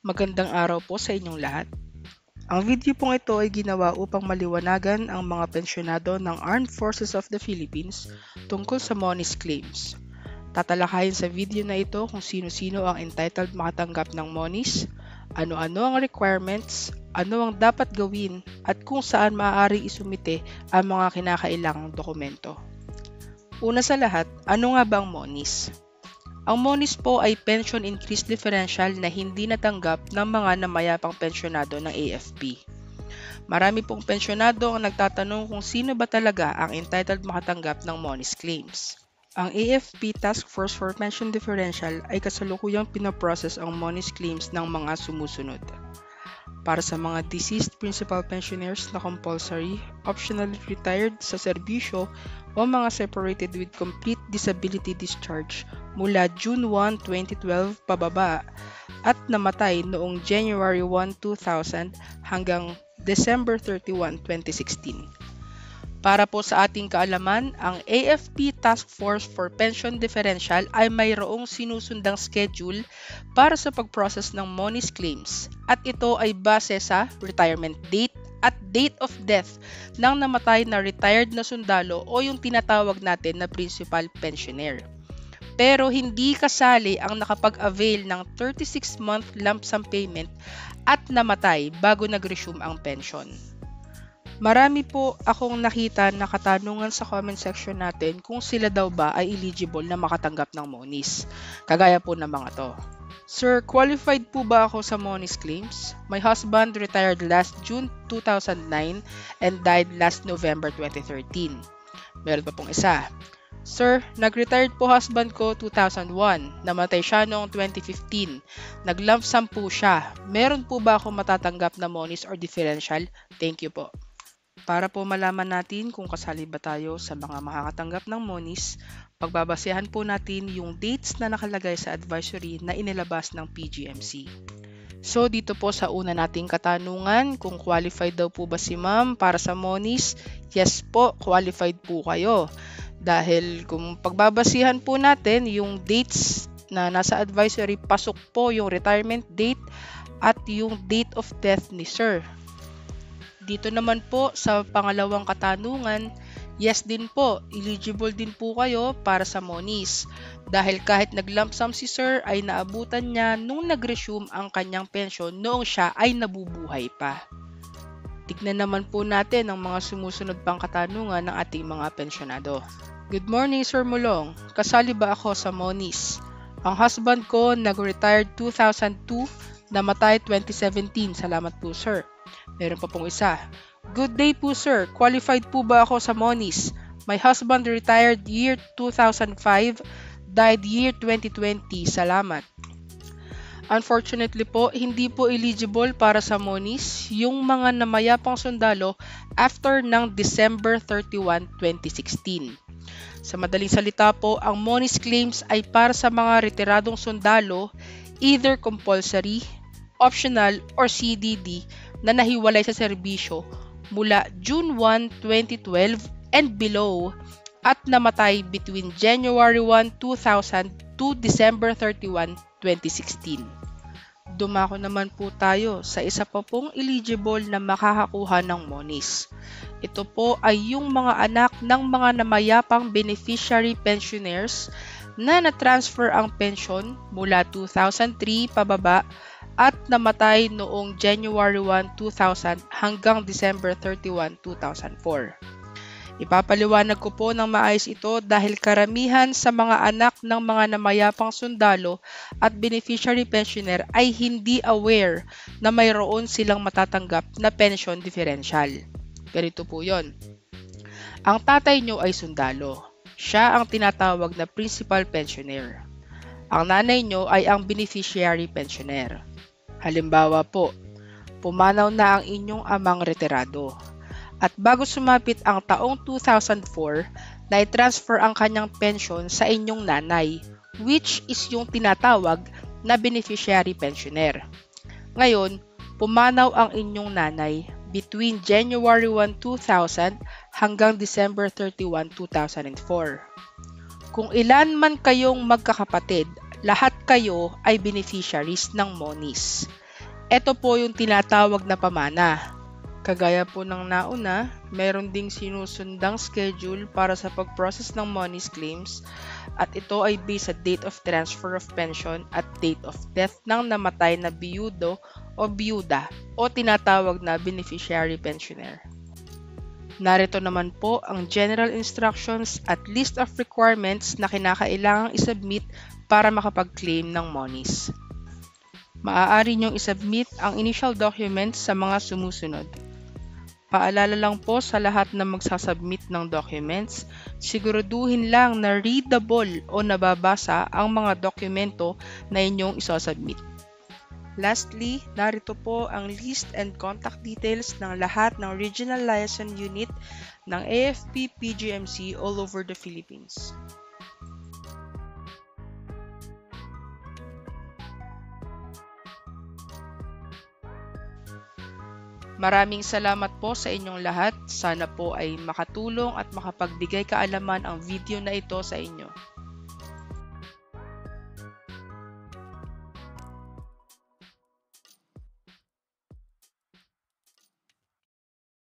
Magandang araw po sa inyong lahat. Ang video pong ito ay ginawa upang maliwanagan ang mga pensyonado ng Armed Forces of the Philippines tungkol sa MONIS claims. Tatalakayin sa video na ito kung sino-sino ang entitled makatanggap ng MONIS, ano-ano ang requirements, ano ang dapat gawin, at kung saan maaari isumite ang mga kinakailangang dokumento. Una sa lahat, ano nga ba ang MONIS? Ang MONIS po ay Pension Increase Differential na hindi natanggap ng mga namayapang pensyonado ng AFP. Marami pong pensyonado ang nagtatanong kung sino ba talaga ang entitled makatanggap ng MONIS claims. Ang AFP Task Force for Pension Differential ay kasalukuyang pinoprocess ang MONIS claims ng mga sumusunod. Para sa mga deceased principal pensioners na compulsory, optionally retired sa serbisyo o mga separated with complete disability discharge mula June 1, 2012 pababa at namatay noong January 1, 2000 hanggang December 31, 2016. Para po sa ating kaalaman, ang AFP Task Force for Pension Differential ay mayroong sinusundang schedule para sa pag-process ng MONIS claims at ito ay base sa retirement date at date of death ng namatay na retired na sundalo o yung tinatawag natin na principal pensioner. Pero hindi kasali ang nakapag-avail ng 36-month lump sum payment at namatay bago nag-resume ang pension. Marami po akong nakita na katanungan sa comment section natin kung sila daw ba ay eligible na makatanggap ng MONIS. Kagaya po ng mga to. Sir, qualified po ba ako sa MONIS claims? My husband retired last June 2009 and died last November 2013. Meron pa pong isa. Sir, nag-retired po husband ko 2001. Namatay siya noong 2015. Nag-lump sum po siya. Meron po ba ako matatanggap na MONIS or differential? Thank you po. Para po malaman natin kung kasali ba tayo sa mga makakatanggap ng MONIS, pagbabasehan po natin yung dates na nakalagay sa advisory na inilabas ng PGMC. So dito po sa una nating katanungan, kung qualified daw po ba si ma'am para sa MONIS? Yes po, qualified po kayo. Dahil kung pagbabasihan po natin yung dates na nasa advisory, pasok po yung retirement date at yung date of death ni sir. Dito naman po sa pangalawang katanungan, yes din po, eligible din po kayo para sa MONIS. Dahil kahit nag-lump sum si sir ay naabutan niya nung nag-resume ang kanyang pensyon noong siya ay nabubuhay pa. Tignan naman po natin ang mga sumusunod pang katanungan ng ating mga pensyonado. Good morning Sir Mulong, kasali ba ako sa MONIS? Ang husband ko nag-retired 2002, namatay 2017, salamat po sir. Meron pa pong isa. Good day po sir, qualified po ba ako sa MONIS? My husband retired year 2005, died year 2020, salamat. Unfortunately po, hindi po eligible para sa MONIS yung mga namayapang sundalo after ng December 31, 2016. Sa madaling salita po, ang MONIS claims ay para sa mga retiradong sundalo, either compulsory, optional, or CDD na nahiwalay sa serbisyo mula June 1, 2012 and below at namatay between January 1, 2000 to December 31, 2016. Dumako naman po tayo sa isa pa pong eligible na makakakuha ng MONIS. Ito po ay yung mga anak ng mga namayapang beneficiary pensioners na na-transfer ang pension mula 2003 pababa at namatay noong January 1, 2000 hanggang December 31, 2004. Ipapaliwanag ko po ng maayos ito dahil karamihan sa mga anak ng mga namayapang sundalo at beneficiary pensioner ay hindi aware na mayroon silang matatanggap na pension differential. Ganito po yon. Ang tatay nyo ay sundalo. Siya ang tinatawag na principal pensioner. Ang nanay nyo ay ang beneficiary pensioner. Halimbawa po, pumanaw na ang inyong amang retirado. At bago sumapit ang taong 2004, na-transfer ang kanyang pension sa inyong nanay, which is yung tinatawag na beneficiary pensioner. Ngayon, pumanaw ang inyong nanay between January 1, 2000 hanggang December 31, 2004. Kung ilan man kayong magkakapatid, lahat kayo ay beneficiaries ng MONIS. Ito po yung tinatawag na pamana. Kagaya po ng nauna, meron ding sinusundang schedule para sa pag-process ng monies claims at ito ay based sa date of transfer of pension at date of death ng namatay na biyudo o biyuda o tinatawag na beneficiary pensioner. Narito naman po ang general instructions at list of requirements na kinakailangang isubmit para makapag-claim ng monies. Maaari niyong isubmit ang initial documents sa mga sumusunod. Paalala lang po sa lahat na magsasubmit ng documents, siguraduhin lang na readable o nababasa ang mga dokumento na inyong isasubmit. Lastly, narito po ang list and contact details ng lahat ng regional liaison unit ng AFP-PGMC all over the Philippines. Maraming salamat po sa inyong lahat. Sana po ay makatulong at makapagbigay kaalaman ang video na ito sa inyo.